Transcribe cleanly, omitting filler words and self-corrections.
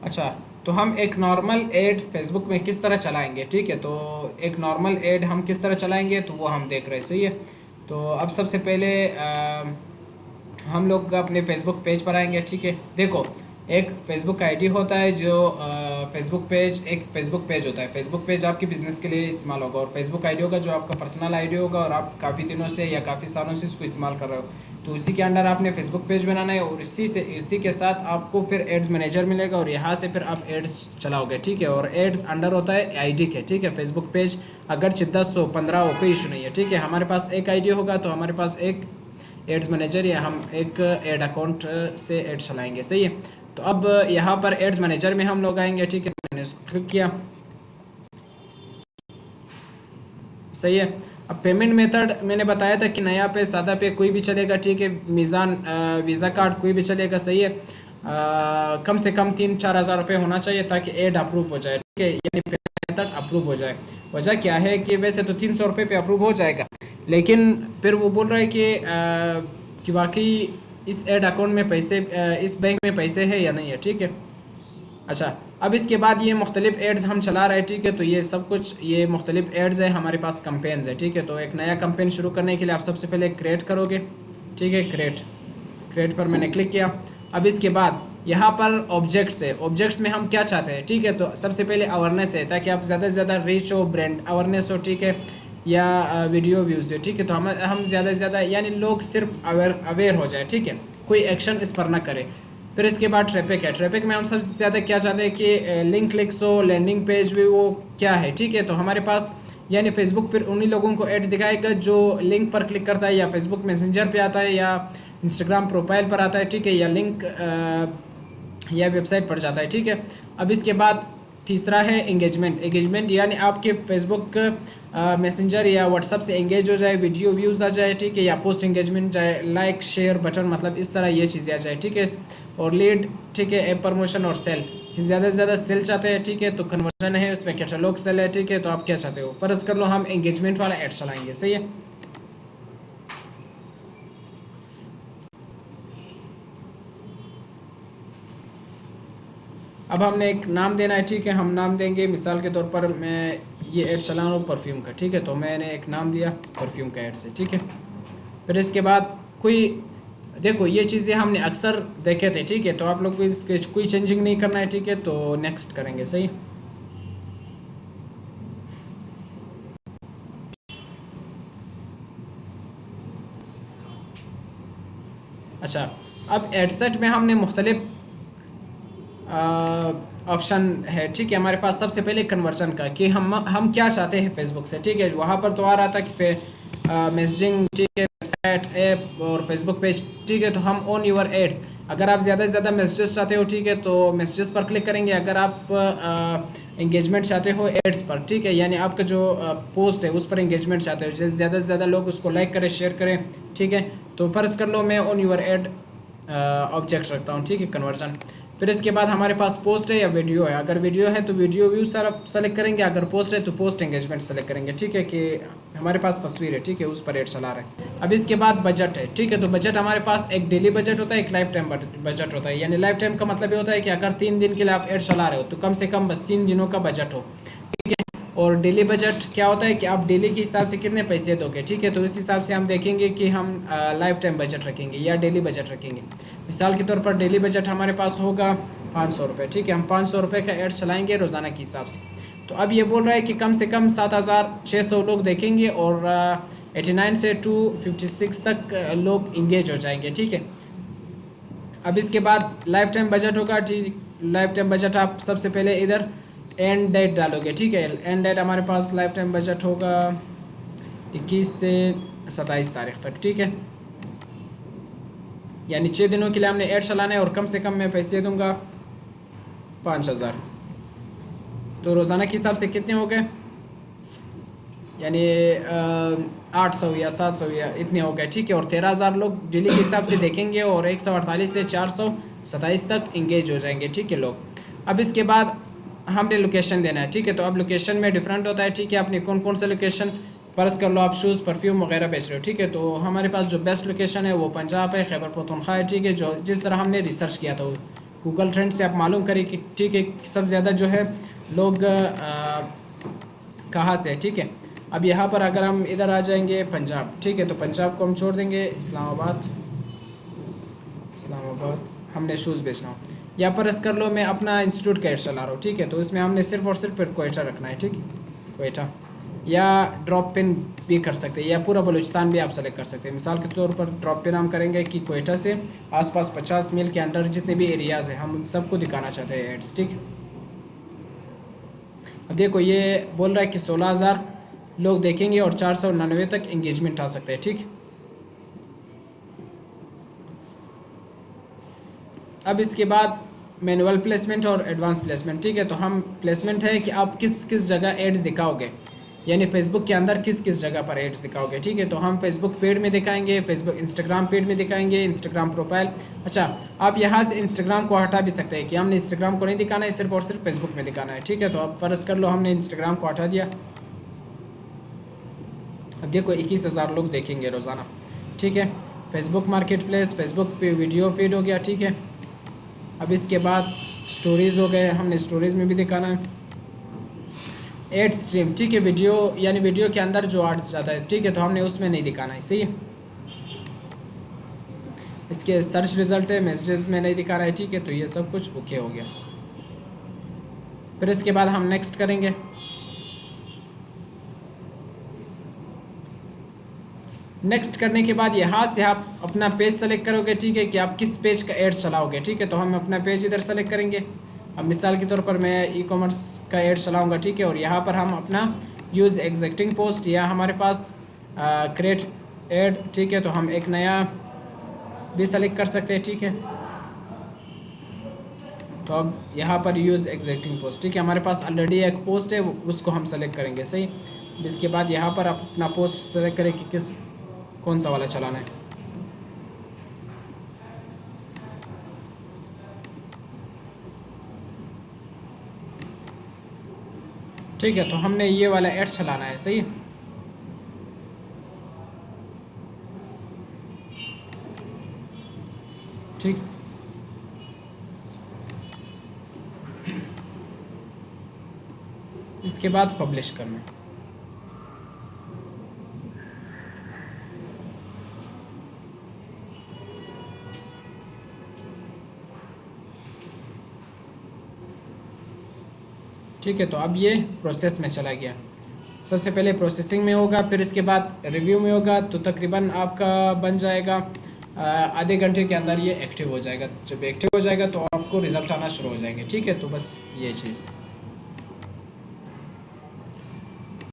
अच्छा, तो हम एक नॉर्मल ऐड फेसबुक में किस तरह चलाएंगे, ठीक है। तो एक नॉर्मल ऐड हम किस तरह चलाएंगे तो वो हम देख रहे हैं, सही है। तो अब सबसे पहले हम लोग अपने फेसबुक पेज पर आएंगे, ठीक है। देखो, एक फेसबुक आईडी होता है जो फेसबुक पेज, एक फेसबुक पेज होता है। फेसबुक पेज आपकी बिज़नेस के लिए इस्तेमाल होगा, और फेसबुक आईडी होगा जो आपका पर्सनल आईडी होगा, और आप काफ़ी दिनों से या काफ़ी सालों से उसको इस्तेमाल कर रहे हो। तो इसी के अंडर आपने फेसबुक पेज बनाना है, और इसी के साथ आपको फिर एड्स मैनेजर मिलेगा, और यहाँ से फिर आप एड्स चलाओगे, ठीक है। और एड्स अंडर होता है आईडी के, ठीक है। फेसबुक पेज अगर 10 हो 15 हो कोई इशू नहीं है, ठीक है। हमारे पास एक आईडी होगा तो हमारे पास एक एड्स मैनेजर या हम एक एड अकाउंट से एड चलाएंगे, सही है। तो अब यहाँ पर एड्स मैनेजर में हम लोग आएंगे, ठीक है। मैंने इसको क्लिक किया, सही है। अब पेमेंट मेथड मैंने बताया था कि नया पे, सादा पे, कोई भी चलेगा, ठीक है। मीज़ान, वीज़ा कार्ड, कोई भी चलेगा, सही है। कम से कम 3-4 हज़ार रुपये होना चाहिए ताकि एड अप्रूव हो जाए, ठीक है। यानी पेमेंट मेथड अप्रूव हो जाए। वजह क्या है कि वैसे तो 300 रुपये पे अप्रूव हो जाएगा, लेकिन फिर वो बोल रहा है कि वाकई इस एड अकाउंट में पैसे, इस बैंक में पैसे है या नहीं है, ठीक है। अच्छा, अब इसके बाद ये मुख्तलिफ एड्स हम चला रहे हैं, ठीक है। तो ये सब कुछ, ये मुख्तलिफ एड्स है, हमारे पास कंपेन्स है, ठीक है। तो एक नया कंपेन शुरू करने के लिए आप सबसे पहले क्रिएट करोगे, ठीक है। क्रिएट पर मैंने क्लिक किया। अब इसके बाद यहाँ पर ऑब्जेक्ट्स है, ऑब्जेक्ट्स में हम क्या चाहते हैं, ठीक है। तो सबसे पहले अवेयरनेस है, ताकि आप ज़्यादा से ज़्यादा रीच हो, ब्रांड अवेयरनेस हो, ठीक है, या वीडियो व्यूज़ हो, ठीक है। तो हम ज़्यादा से ज़्यादा, यानी लोग सिर्फ अवेयर हो जाए, ठीक है, कोई एक्शन इस पर ना करें। फिर इसके बाद ट्रैफिक है। ट्रैफिक में हम सबसे ज़्यादा क्या चाहते हैं कि लिंक क्लिक्स हो, लैंडिंग पेज भी वो क्या है, ठीक है। तो हमारे पास, यानी फेसबुक पर उन्हीं लोगों को एड्स दिखाएगा जो लिंक पर क्लिक करता है, या फेसबुक मैसेंजर पे आता है, या इंस्टाग्राम प्रोफाइल पर आता है, ठीक है, या लिंक या वेबसाइट पर जाता है, ठीक है। अब इसके बाद तीसरा है एंगेजमेंट। एंगेजमेंट यानी आपके फेसबुक मैसेंजर या व्हाट्सअप से एंगेज हो जाए, वीडियो व्यूज़ आ जाए, ठीक है, या पोस्ट एंगेजमेंट जाए, लाइक शेयर बटन, मतलब इस तरह ये चीज़ें आ जाए, ठीक है। और लीड, ठीक है, ऐप प्रमोशन और सेल, ज़्यादा से ज़्यादा सेल चाहते हैं, ठीक है। तो कन्वर्जन है, उसमें कैटलॉग सेल है, ठीक है। तो आप क्या चाहते हो, फ़र्ज़ कर लो हम एंगेजमेंट वाला ऐड चलाएंगे, सही है। अब हमने एक नाम देना है, ठीक है। हम नाम देंगे, मिसाल के तौर पर मैं ये ऐड चला रहा हूँ परफ्यूम का, ठीक है। तो मैंने एक नाम दिया परफ्यूम का ऐड से, ठीक है। फिर इसके बाद कोई, देखो ये चीज़ें हमने अक्सर देखे थे, ठीक है। तो आप लोग को इसके कोई चेंजिंग नहीं करना है, ठीक है। तो नेक्स्ट करेंगे, सही। अच्छा, अब एडसेट में हमने मुख्तलिफ ऑप्शन है, ठीक है। हमारे पास सबसे पहले कन्वर्जन का, कि हम क्या चाहते हैं फेसबुक से, ठीक है। वहाँ पर तो आ रहा था कि मैसेजिंग, ठीक है, वेबसाइट, ऐप और फेसबुक पेज, ठीक है। तो हम ऑन योर ऐड, अगर आप ज़्यादा से ज़्यादा मैसेजेस चाहते हो, ठीक है, तो मैसेजेस पर क्लिक करेंगे। अगर आप इंगेजमेंट चाहते हो एड्स पर, ठीक है, यानी आपका जो पोस्ट है उस पर इंगेजमेंट चाहते हो, जैसे ज़्यादा से ज़्यादा लोग उसको लाइक करें, शेयर करें, ठीक है। तो फ़र्ज़ कर लो मैं ऑन योर ऐड ऑब्जेक्ट रखता हूँ, ठीक है, कन्वर्जन। फिर इसके बाद हमारे पास पोस्ट है या वीडियो है। अगर वीडियो है तो वीडियो व्यू सारा सेलेक्ट करेंगे, अगर पोस्ट है तो पोस्ट एंगेजमेंट सेलेक्ट करेंगे, ठीक है, कि हमारे पास तस्वीर है, ठीक है, उस पर एड चला रहे हैं। अब इसके बाद बजट है, ठीक है। तो बजट हमारे पास एक डेली बजट होता है, एक लाइफ टाइम बजट होता है। यानी लाइफ टाइम का मतलब ये होता है कि अगर 3 दिन के लिए आप एड चला रहे हो तो कम से कम बस 3 दिनों का बजट हो, ठीक है। और डेली बजट क्या होता है कि आप डेली के हिसाब से कितने पैसे दोगे, ठीक है। तो इस हिसाब से हम देखेंगे कि हम लाइफ टाइम बजट रखेंगे या डेली बजट रखेंगे। मिसाल के तौर पर डेली बजट हमारे पास होगा 500 रुपये, ठीक है। हम 500 रुपये का ऐड चलाएंगे रोज़ाना के हिसाब से। तो अब ये बोल रहा है कि कम से कम 7,600 लोग देखेंगे, और 89 से 256 तक लोग इंगेज हो जाएंगे, ठीक है। अब इसके बाद लाइफ टाइम बजट होगा, ठीक। लाइफ टाइम बजट आप सबसे पहले इधर एंड डेट डालोगे, ठीक है। एंड डेट हमारे पास लाइफ टाइम बजट होगा 21 से 27 तारीख तक, ठीक है। यानी 6 दिनों के लिए हमने ऐड चलाना है, और कम से कम मैं पैसे दूंगा 5,000। तो रोज़ाना के हिसाब से कितने हो गए, यानी 800 या 700 या इतने हो गए, ठीक है। और 13,000 लोग डेली के हिसाब से देखेंगे, और 148 से 427 तक इंगेज हो जाएंगे, ठीक है, लोग। अब इसके बाद हमने लोकेशन देना है, ठीक है। तो अब लोकेशन में डिफरेंट होता है, ठीक है। आपने कौन कौन सा लोकेशन, फ़र्ज़ कर लो आप शूज़, परफ्यूम वगैरह बेच रहे हो, ठीक है। तो हमारे पास जो बेस्ट लोकेशन है वो पंजाब है, खैबर पख्तूनख्वा है, ठीक है, जो जिस तरह हमने रिसर्च किया था गूगल ट्रेंड से आप मालूम करें कि ठीक है सबसे ज़्यादा जो है लोग कहाँ से है, ठीक है। अब यहाँ पर अगर हम इधर आ जाएंगे पंजाब, ठीक है, तो पंजाब को हम छोड़ देंगे, इस्लामाबाद, इस्लामाबाद हमने शूज़ बेचना हो। यहाँ पर रस कर लो, मैं अपना इंस्टीट्यूट का एड चला रहा हूँ, ठीक है, तो इसमें हमने सिर्फ और सिर्फ कोयटा रखना है, ठीक, कोयटा, या ड्रॉप पिन भी कर सकते हैं, या पूरा बलूचिस्तान भी आप सेलेक्ट कर सकते हैं। मिसाल के तौर पर ड्रॉप पिन हम करेंगे कि कोयटा से आसपास 50 मील के अंडर जितने भी एरियाज़ हैं हम उन सबको दिखाना चाहते हैं एड्स, ठीक। अब देखो ये बोल रहा है कि 16,000 लोग देखेंगे और 499 तक एंगेजमेंट आ सकते हैं, ठीक। अब इसके बाद मैनुअल प्लेसमेंट और एडवांस प्लेसमेंट, ठीक है। तो हम प्लेसमेंट है कि आप किस किस जगह एड्स दिखाओगे, यानी फेसबुक के अंदर किस किस जगह पर एड्स दिखाओगे, ठीक है। तो हम फेसबुक पेड में दिखाएंगे, फेसबुक इंस्टाग्राम पेड में दिखाएंगे, इंस्टाग्राम प्रोफाइल। अच्छा, आप यहाँ से इंस्टाग्राम को हटा भी सकते हैं कि हमने इंस्टाग्राम को नहीं दिखाना है, सिर्फ और सिर्फ फेसबुक में दिखाना है, ठीक है। तो आप फ़र्ज़ कर लो हमने इंस्टाग्राम को हटा दिया। अब देखो 21,000 लोग देखेंगे रोज़ाना, ठीक है। फेसबुक मार्केट प्लेस, फेसबुक पे वीडियो फीड हो गया, ठीक है। अब इसके बाद स्टोरीज़ हो गए, हमने स्टोरीज़ में भी दिखाना है। एड स्ट्रीम, ठीक है, वीडियो यानी वीडियो के अंदर जो आ जाता है, ठीक है, तो हमने उसमें नहीं दिखाना है, सही है। इसके सर्च रिजल्ट है, मैसेजेस में नहीं दिखा रहा है, ठीक है। तो ये सब कुछ ओके हो गया। फिर इसके बाद हम नेक्स्ट करेंगे। नेक्स्ट करने के बाद यहाँ से आप अपना पेज सेलेक्ट करोगे, ठीक है, कि आप किस पेज का एड चलाओगे, ठीक है। तो हम अपना पेज इधर सेलेक्ट करेंगे। अब मिसाल के तौर पर मैं ई कॉमर्स का एड चलाऊँगा, ठीक है, और यहाँ पर हम अपना यूज़ एग्जिस्टिंग पोस्ट या हमारे पास क्रिएट एड, ठीक है, तो हम एक नया भी सेलेक्ट कर सकते हैं, ठीक है। तो अब यहाँ पर यूज़ एग्जिस्टिंग पोस्ट, ठीक है, हमारे पास ऑलरेडी एक पोस्ट है, उसको हम सेलेक्ट करेंगे, सही। इसके बाद यहाँ पर आप अपना पोस्ट सेलेक्ट करें कि कौन सा वाला चलाना है। ठीक है, तो हमने ये वाला एड चलाना है, सही। ठीक, इसके बाद पब्लिश करना है। ठीक है, तो अब ये प्रोसेस में चला गया। सबसे पहले प्रोसेसिंग में होगा, फिर इसके बाद रिव्यू में होगा, तो तकरीबन आपका बन जाएगा आधे घंटे के अंदर ये एक्टिव हो जाएगा। जब एक्टिव हो जाएगा तो आपको रिज़ल्ट आना शुरू हो जाएंगे, ठीक है। तो बस ये चीज़।